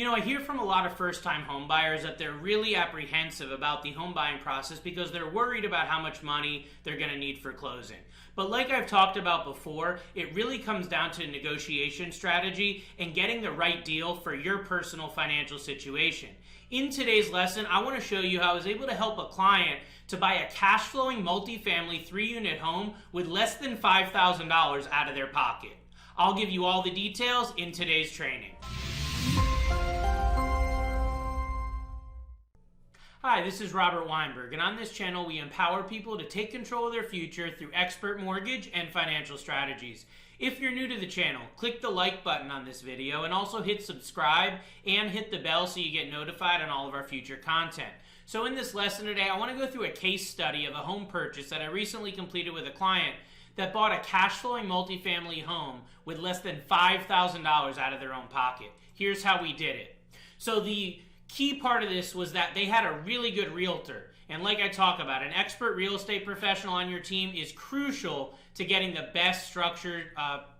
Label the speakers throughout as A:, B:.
A: I hear from a lot of first-time home buyers that they're really apprehensive about the home buying process because they're worried about how much money they're going to need for closing. But like I've talked about before, it really comes down to negotiation strategy and getting the right deal for your personal financial situation. In today's lesson, I want to show you how I was able to help a client to buy a cash-flowing multifamily 3-unit home with less than $5,000 out of their pocket. I'll give you all the details in today's training. Hi, this is Robert Weinberg, and on this channel we empower people to take control of their future through expert mortgage and financial strategies. If you're new to the channel, click the like button on this video and also hit subscribe and hit the bell so you get notified on all of our future content. So in this lesson today, I want to go through a case study of a home purchase that I recently completed with a client that bought a cash-flowing multifamily home with less than $5,000 out of their own pocket. Here's how we did it. So the key part of this was that they had a really good realtor. And like I talk about, an expert real estate professional on your team is crucial to getting the best structured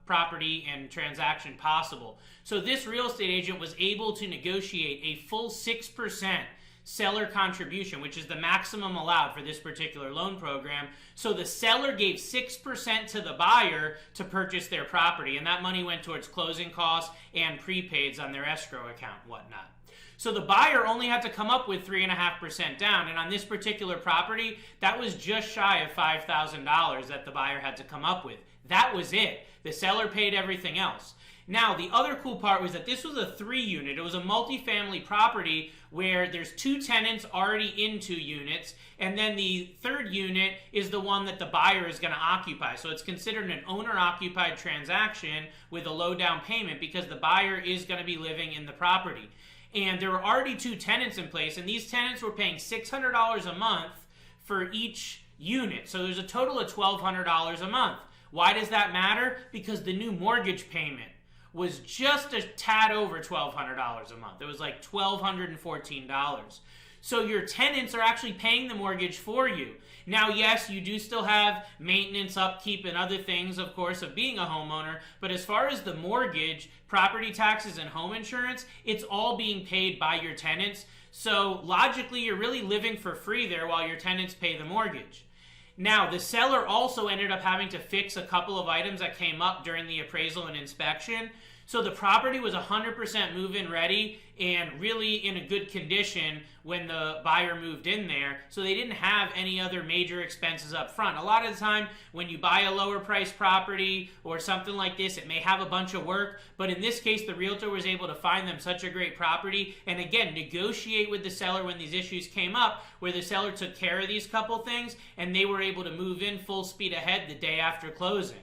A: property and transaction possible. So this real estate agent was able to negotiate a full 6% seller contribution, which is the maximum allowed for this particular loan program. So the seller gave 6% to the buyer to purchase their property, and that money went towards closing costs and prepaids on their escrow account and whatnot. So the buyer only had to come up with 3.5% down, and on this particular property, that was just shy of $5,000 that the buyer had to come up with. That was it. The seller paid everything else. Now, the other cool part was that this was a 3-unit. It was a multifamily property where there's 2 tenants already in 2 units, and then the 3rd unit is the one that the buyer is going to occupy. So it's considered an owner-occupied transaction with a low down payment because the buyer is going to be living in the property. And there were already 2 tenants in place, and these tenants were paying $600 a month for each unit. So there's a total of $1,200 a month. Why does that matter? Because the new mortgage payment was just a tad over $1,200 a month. It was like $1,214. So your tenants are actually paying the mortgage for you. Now, yes, you do still have maintenance, upkeep, and other things, of course, of being a homeowner. But as far as the mortgage, property taxes, and home insurance, it's all being paid by your tenants. So logically, you're really living for free there while your tenants pay the mortgage. Now, the seller also ended up having to fix a couple of items that came up during the appraisal and inspection. So the property was 100% move-in ready and really in a good condition when the buyer moved in there. So they didn't have any other major expenses up front. A lot of the time when you buy a lower price property or something like this, it may have a bunch of work. But in this case, the realtor was able to find them such a great property and again, negotiate with the seller when these issues came up where the seller took care of these couple things and they were able to move in full speed ahead the day after closing.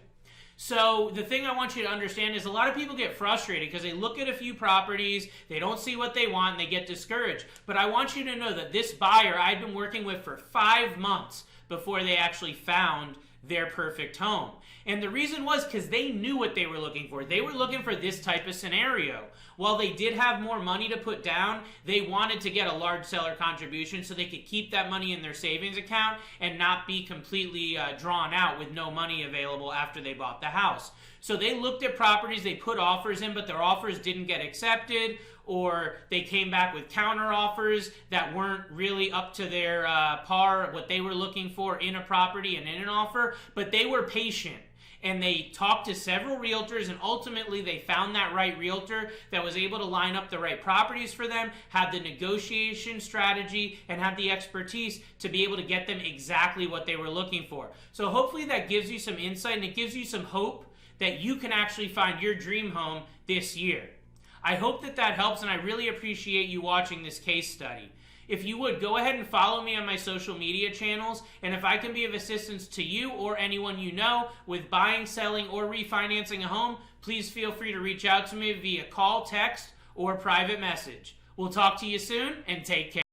A: So the thing I want you to understand is a lot of people get frustrated because they look at a few properties, they don't see what they want, and they get discouraged. But I want you to know that this buyer I'd been working with for 5 months before they actually found their perfect home. And the reason was because they knew what they were looking for. They were looking for this type of scenario. While they did have more money to put down, they wanted to get a large seller contribution so they could keep that money in their savings account and not be completely drawn out with no money available after they bought the house. So they looked at properties, they put offers in, but their offers didn't get accepted, or they came back with counter offers that weren't really up to their par, what they were looking for in a property and in an offer, but they were patient. And they talked to several realtors, and ultimately they found that right realtor that was able to line up the right properties for them, have the negotiation strategy, and have the expertise to be able to get them exactly what they were looking for. So hopefully that gives you some insight, and it gives you some hope that you can actually find your dream home this year. I hope that that helps, and I really appreciate you watching this case study. If you would, go ahead and follow me on my social media channels, and if I can be of assistance to you or anyone you know with buying, selling, or refinancing a home, please feel free to reach out to me via call, text, or private message. We'll talk to you soon, and take care.